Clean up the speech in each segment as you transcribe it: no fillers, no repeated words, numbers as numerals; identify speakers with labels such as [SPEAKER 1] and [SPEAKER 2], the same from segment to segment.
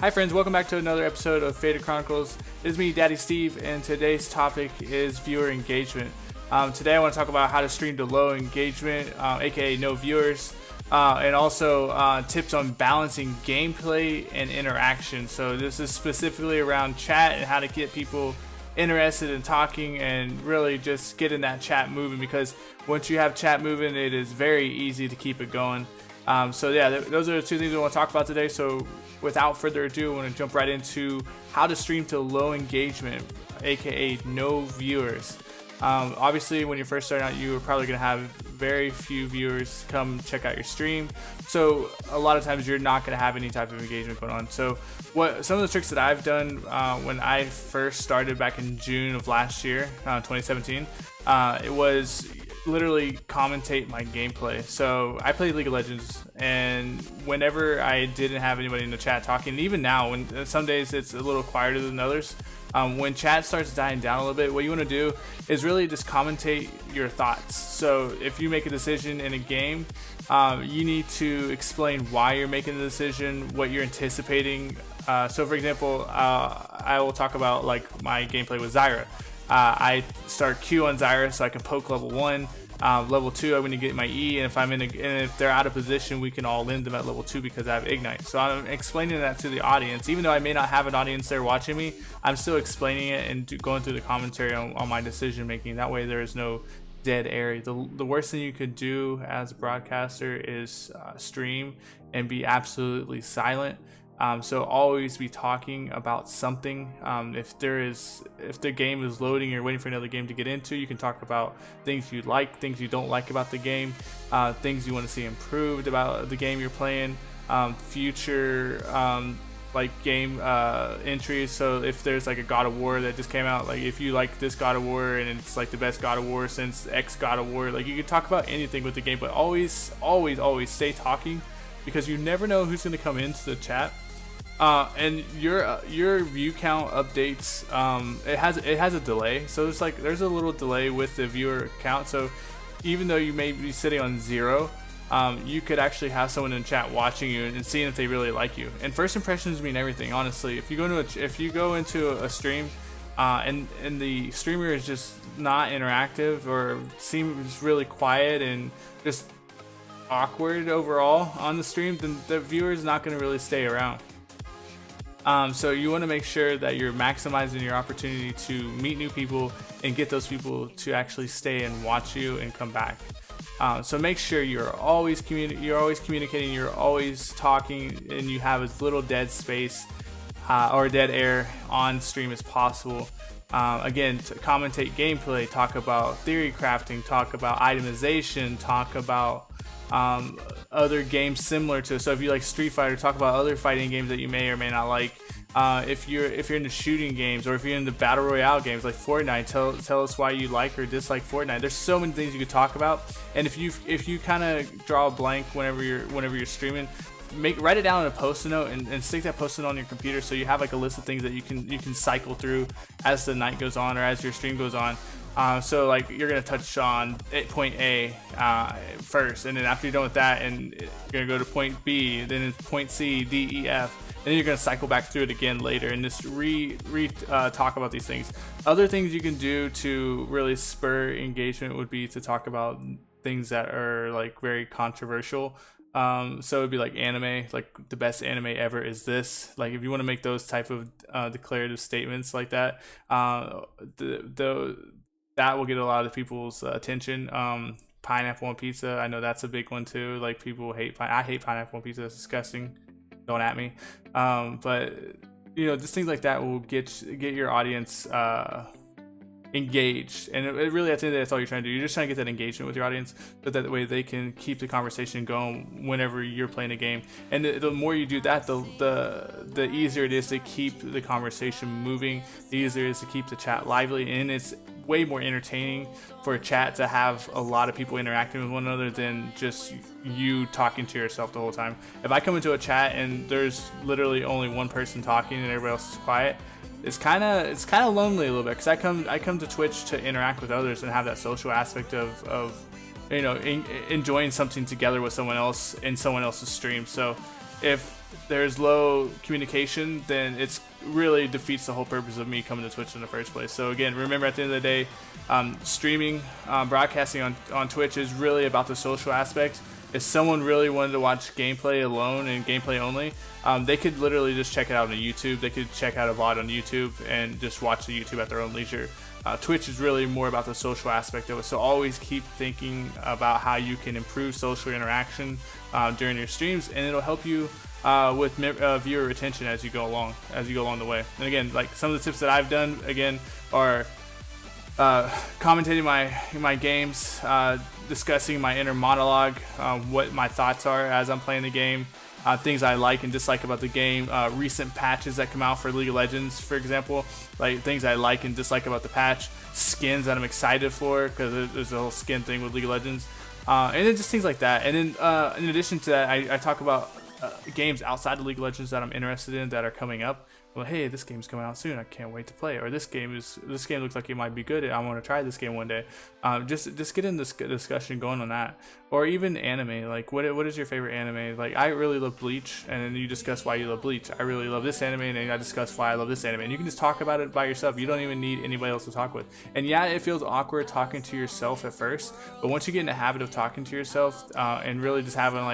[SPEAKER 1] Hi friends, welcome back to another episode of Faded Chronicles. It's me, Daddy Steve, and today's topic is viewer engagement. Today I want to talk about how to stream to low engagement, aka no viewers, and also tips on balancing gameplay and interaction. So this is specifically around chat and how to get people interested in talking and really just getting that chat moving, because once you have chat moving, it is very easy to keep it going. So yeah, those are the two things we want to talk about today. So without further ado, I want to jump right into how to stream to low engagement, aka no viewers. Obviously, when you're first starting out, you are probably going to have very few viewers come check out your stream. So a lot of times you're not going to have any type of engagement going on. So some of the tricks that I've done when I first started back in June of last year, 2017, it was literally commentate my gameplay. So I played League of Legends, and whenever I didn't have anybody in the chat talking, and even now, when some days it's a little quieter than others, when chat starts dying down a little bit, what you want to do is really just commentate your thoughts. So if you make a decision in a game, you need to explain why you're making the decision, what you're anticipating. So for example, I will talk about like my gameplay with Zyra. I start Q on Zyra so I can poke level 1. Level 2, I'm going to get my E, and if they're out of position, we can all end them at level 2 because I have Ignite. So I'm explaining that to the audience. Even though I may not have an audience there watching me, I'm still explaining it and going through the commentary on my decision making. That way there is no dead air. The worst thing you could do as a broadcaster is stream and be absolutely silent. So always be talking about something. If the game is loading, you're waiting for another game to get into, you can talk about things you like, things you don't like about the game, things you want to see improved about the game you're playing, future like game entries. So if there's like a God of War that just came out, like if you like this God of War and it's like the best God of War since X God of War, like you can talk about anything with the game, but always stay talking, because you never know who's going to come into the chat. And your view count updates, it has a delay, so there's a little delay with the viewer count. So even though you may be sitting on 0, you could actually have someone in chat watching you and seeing if they really like you. And first impressions mean everything, honestly. If you go into a stream and the streamer is just not interactive or seems really quiet and just awkward overall on the stream, then the viewer is not going to really stay around. So you want to make sure that you're maximizing your opportunity to meet new people and get those people to actually stay and watch you and come back. So make sure you're always communicating, you're always talking, and you have as little dead space or dead air on stream as possible. Again, to commentate gameplay, talk about theory crafting, talk about itemization, talk about other games similar to. So if you like Street Fighter, talk about other fighting games that you may or may not like. If you're into shooting games, or if you're into battle royale games like Fortnite, tell us why you like or dislike Fortnite. There's so many things you could talk about, and if you kind of draw a blank whenever you're streaming, write it down in a post-it note and stick that post-it on your computer, so you have like a list of things that you can cycle through as the night goes on or as your stream goes on. So like you're gonna touch on point A first, and then after you're done with that, and you're gonna go to point B, then it's point C, D, E, F, and then you're gonna cycle back through it again later and just talk about these things. Other things you can do to really spur engagement would be to talk about things that are like very controversial. So it'd be like anime, like the best anime ever is this. Like if you want to make those type of declarative statements like that, that will get a lot of people's attention. Pineapple on pizza, I know that's a big one too. Like people I hate pineapple on pizza. It's disgusting. Don't at me. But just things like that will get your audience engaged, and it really, at the end of the day, that's all you're trying to do. You're just trying to get that engagement with your audience, so that way they can keep the conversation going whenever you're playing a game. And the more you do that, the easier it is to keep the conversation moving, the easier it is to keep the chat lively, and it's way more entertaining for a chat to have a lot of people interacting with one another than just you talking to yourself the whole time. If I come into a chat and there's literally only one person talking and everybody else is quiet, it's kind of lonely a little bit, because I come to Twitch to interact with others and have that social aspect of enjoying something together with someone else in someone else's stream. So if there's low communication, then it's really defeats the whole purpose of me coming to Twitch in the first place. So again, remember, at the end of the day, streaming, broadcasting on Twitch is really about the social aspect. If someone really wanted to watch gameplay alone and gameplay only, they could literally just check it out on YouTube. They could check out a VOD on YouTube and just watch the YouTube at their own leisure. Twitch is really more about the social aspect of it. So always keep thinking about how you can improve social interaction during your streams, and it'll help you with viewer retention as you go along the way. And again, like some of the tips that I've done again are commentating my games, discussing my inner monologue, what my thoughts are as I'm playing the game, things I like and dislike about the game, recent patches that come out for League of Legends, for example, like things I like and dislike about the patch, skins that I'm excited for, because there's a whole skin thing with League of Legends, and then just things like that. And then in addition to that, I talk about games outside of League of Legends that I'm interested in that are coming up. Well, hey, this game's coming out soon, I can't wait to play it. Or this game looks like it might be good, I want to try this game one day. Just get in this discussion going on that. Or even anime, like what is your favorite anime? Like, I really love Bleach, and then you discuss why you love Bleach. I really love this anime, and then I discuss why I love this anime. And you can just talk about it by yourself. You don't even need anybody else to talk with. And yeah, it feels awkward talking to yourself at first, but once you get in the habit of talking to yourself and really just having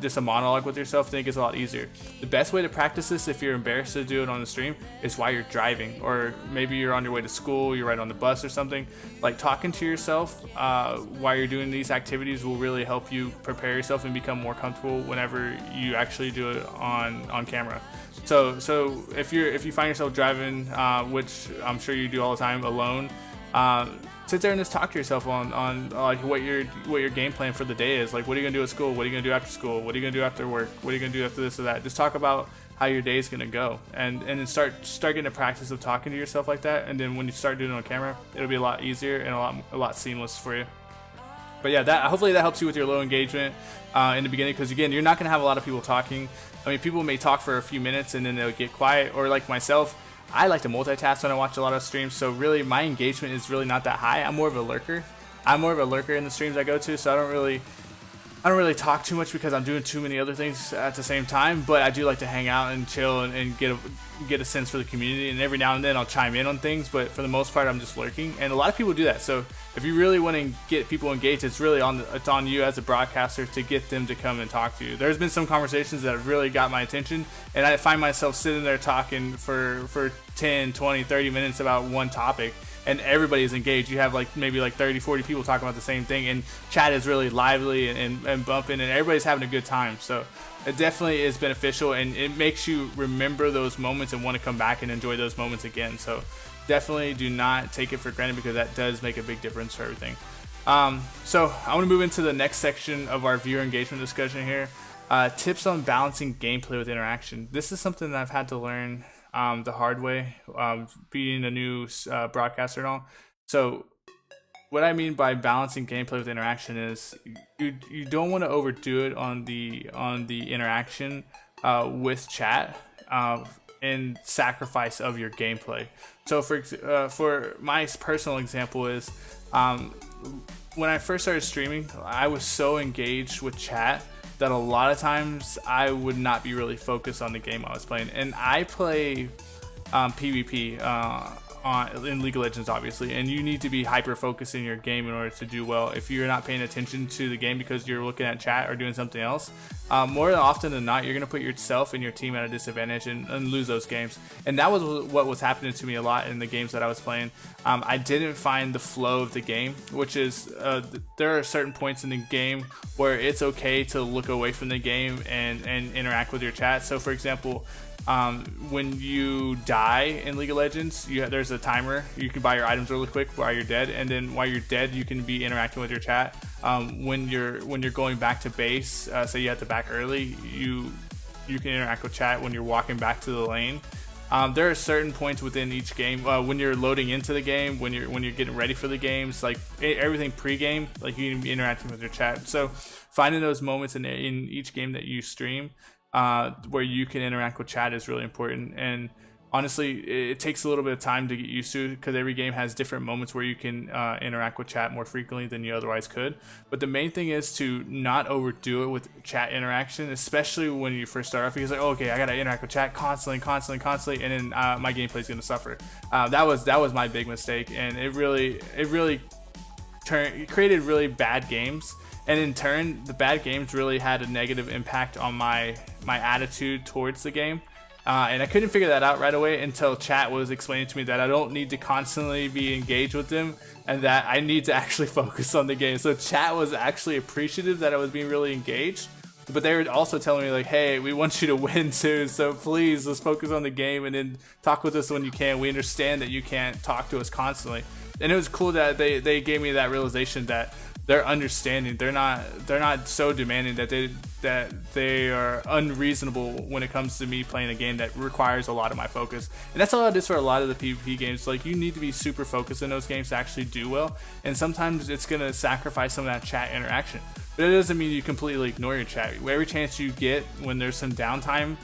[SPEAKER 1] just a monologue with yourself, then it gets a lot easier. The best way to practice this, if you're embarrassed to do it on the stream, is while you're driving, or maybe you're on your way to school, you're right on the bus or something. Like, talking to yourself while you're doing these activities will really help you prepare yourself and become more comfortable whenever you actually do it on camera. So if you find yourself driving, which I'm sure you do all the time alone, sit there and just talk to yourself on like what your game plan for the day is. Like, what are you gonna do at school? What are you gonna do after school? What are you gonna do after work? What are you gonna do after this or that? Just talk about how your day is gonna go, and then start getting a practice of talking to yourself like that. And then when you start doing it on camera, it'll be a lot easier and a lot seamless for you. But yeah, hopefully that helps you with your low engagement in the beginning, because again, you're not gonna have a lot of people talking. I mean, people may talk for a few minutes and then they'll get quiet. Or like myself, I like to multitask when I watch a lot of streams, so really my engagement is really not that high. I'm more of a lurker. In the streams I go to, so I don't really talk too much because I'm doing too many other things at the same time. But I do like to hang out and chill and get a sense for the community, and every now and then I'll chime in on things, but for the most part I'm just lurking. And a lot of people do that, so if you really want to get people engaged, it's really on you as a broadcaster to get them to come and talk to you. There's been some conversations that have really got my attention, and I find myself sitting there talking for 10, 20, 30 minutes about one topic, and everybody's engaged. You have maybe 30, 40 people talking about the same thing, and chat is really lively and bumping, and everybody's having a good time. So it definitely is beneficial, and it makes you remember those moments and want to come back and enjoy those moments again. So definitely do not take it for granted, because that does make a big difference for everything. So I want to move into the next section of our viewer engagement discussion here. Tips on balancing gameplay with interaction. This is something that I've had to learn the hard way, being a new broadcaster and all. So what I mean by balancing gameplay with interaction is you don't want to overdo it on the interaction with chat in sacrifice of your gameplay. So for my personal example is when I first started streaming, I was so engaged with chat that a lot of times I would not be really focused on the game I was playing. And I play PvP in League of Legends, obviously, and you need to be hyper focused in your game in order to do well. If you're not paying attention to the game because you're looking at chat or doing something else, more often than not, you're going to put yourself and your team at a disadvantage and lose those games. And that was what was happening to me a lot in the games that I was playing. I didn't find the flow of the game, which is there are certain points in the game where it's okay to look away from the game and interact with your chat. So for example, when you die in League of Legends, there's a timer. You can buy your items really quick while you're dead, and then while you're dead, you can be interacting with your chat. When you're going back to base, say you have to back early, you can interact with chat when you're walking back to the lane. There are certain points within each game when you're loading into the game, when you're getting ready for the games, like everything pre-game, like you can be interacting with your chat. So finding those moments in each game that you stream where you can interact with chat is really important. And honestly, it takes a little bit of time to get used to, because every game has different moments where you can interact with chat more frequently than you otherwise could. But the main thing is to not overdo it with chat interaction, especially when you first start off, because like, oh, okay, I gotta interact with chat constantly, and then my gameplay is gonna suffer. That was my big mistake, and it really created really bad games. And in turn, the bad games really had a negative impact on my attitude towards the game. And I couldn't figure that out right away until chat was explaining to me that I don't need to constantly be engaged with them, and that I need to actually focus on the game. So chat was actually appreciative that I was being really engaged, but they were also telling me like, hey, we want you to win too, so please let's focus on the game and then talk with us when you can. We understand that you can't talk to us constantly. And it was cool that they gave me that realization that they're understanding. They're not so demanding that they are unreasonable when it comes to me playing a game that requires a lot of my focus. And that's all it is for a lot of the PvP games. Like, you need to be super focused in those games to actually do well, and sometimes it's gonna sacrifice some of that chat interaction. But it doesn't mean you completely ignore your chat. Every chance you get when there's some downtime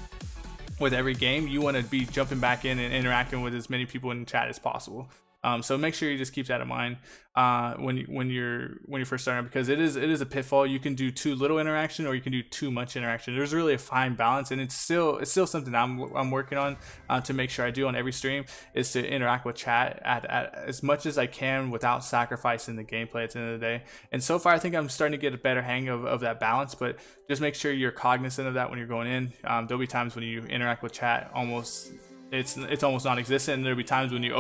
[SPEAKER 1] with every game, you want to be jumping back in and interacting with as many people in the chat as possible. So make sure you just keep that in mind when you're first starting, because it is a pitfall. You can do too little interaction, or you can do too much interaction. There's really a fine balance, and it's still something I'm working on to make sure I do on every stream, is to interact with chat at as much as I can without sacrificing the gameplay at the end of the day. And so far, I think I'm starting to get a better hang of that balance. But just make sure you're cognizant of that when you're going in. There'll be times when you interact with chat it's almost non-existent, and there'll be times when you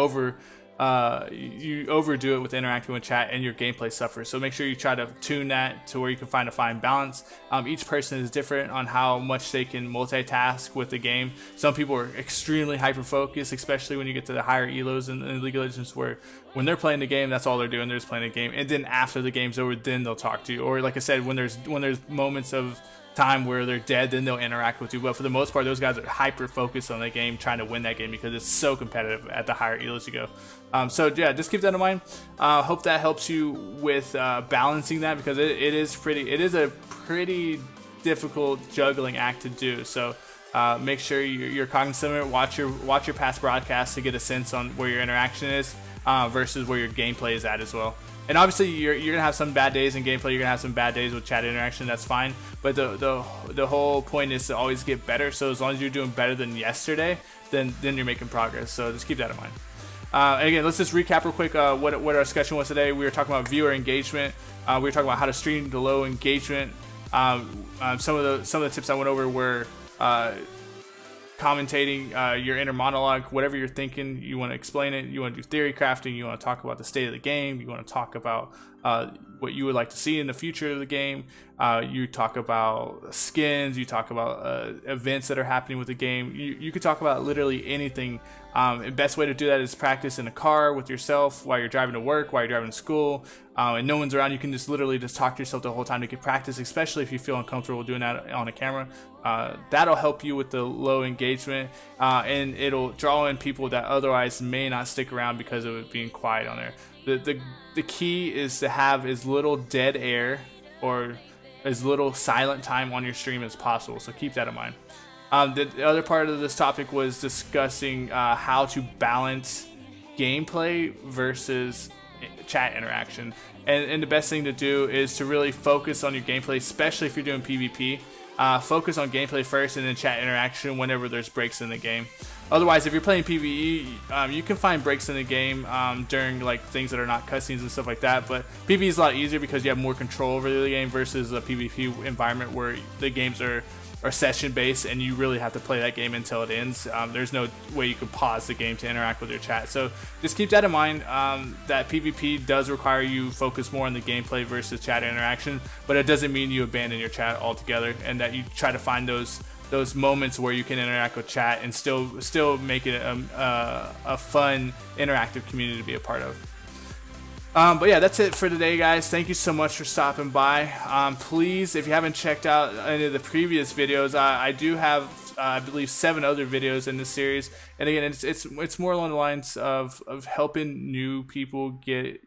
[SPEAKER 1] overdo it with interacting with chat and your gameplay suffers. So make sure you try to tune that to where you can find a fine balance. Each person is different on how much they can multitask with the game. Some people are extremely hyper focused, especially when you get to the higher elos in League of Legends, where when they're playing the game, that's all they're doing. They're just playing the game, and then after the game's over, then they'll talk to you. Or like I said, when there's moments of time where they're dead, then they'll interact with you. But for the most part, those guys are hyper focused on the game, trying to win that game, because it's so competitive at the higher elos you go. So yeah, just keep that in mind. Hope that helps you with balancing that, because it is a pretty difficult juggling act to do. So make sure you're cognizant of it. Watch your past broadcasts to get a sense on where your interaction is versus where your gameplay is at as well. And obviously, you're gonna have some bad days in gameplay. You're gonna have some bad days with chat interaction. That's fine. But the whole point is to always get better. So as long as you're doing better than yesterday, then you're making progress. So just keep that in mind. And again, let's just recap real quick what our discussion was today. We were talking about viewer engagement. We were talking about how to stream to low engagement. Some of the tips I went over were commentating your inner monologue, whatever you're thinking. You want to explain it, you want to do theory crafting, you want to talk about the state of the game, you want to talk about what you would like to see in the future of the game. You talk about skins, you talk about events that are happening with the game. You could talk about literally anything. The best way to do that is practice in a car with yourself while you're driving to work, while you're driving to school, and no one's around. You can just literally just talk to yourself the whole time to get practice, especially if you feel uncomfortable doing that on a camera. That'll help you with the low engagement, and it'll draw in people that otherwise may not stick around because of it being quiet on there. The key is to have as little dead air or as little silent time on your stream as possible, so keep that in mind. The other part of this topic was discussing how to balance gameplay versus chat interaction, and the best thing to do is to really focus on your gameplay, especially if you're doing PvP. Focus on gameplay first, and then chat interaction whenever there's breaks in the game. Otherwise, if you're playing PvE, you can find breaks in the game during like things that are not cutscenes and stuff like that. But PvE is a lot easier because you have more control over the game versus a PvP environment where the games are session based and you really have to play that game until it ends. There's no way you could pause the game to interact with your chat. So just keep that in mind, that PvP does require you focus more on the gameplay versus chat interaction, but it doesn't mean you abandon your chat altogether, and that you try to find those moments where you can interact with chat and still make it a fun interactive community to be a part of. But yeah, that's it for today, guys. Thank you so much for stopping by. Please, if you haven't checked out any of the previous videos, I do have, I believe, 7 other videos in this series. And again, it's more along the lines of helping new people get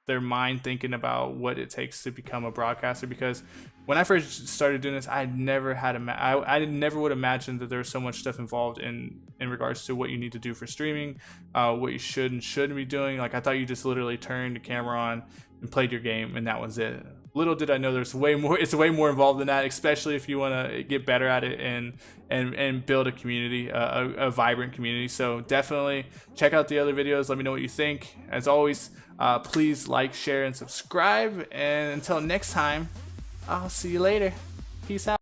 [SPEAKER 1] their mind thinking about what it takes to become a broadcaster. Because when I first started doing this, I never had I never would imagine that there's so much stuff involved in regards to what you need to do for streaming, what you should and shouldn't be doing. Like, I thought you just literally turned the camera on and played your game and that was it. Little did I know there's way more. It's way more involved than that, especially if you want to get better at it and build a community, a vibrant community. So definitely check out the other videos. Let me know what you think. As always, please like, share, and subscribe. And until next time, I'll see you later. Peace out.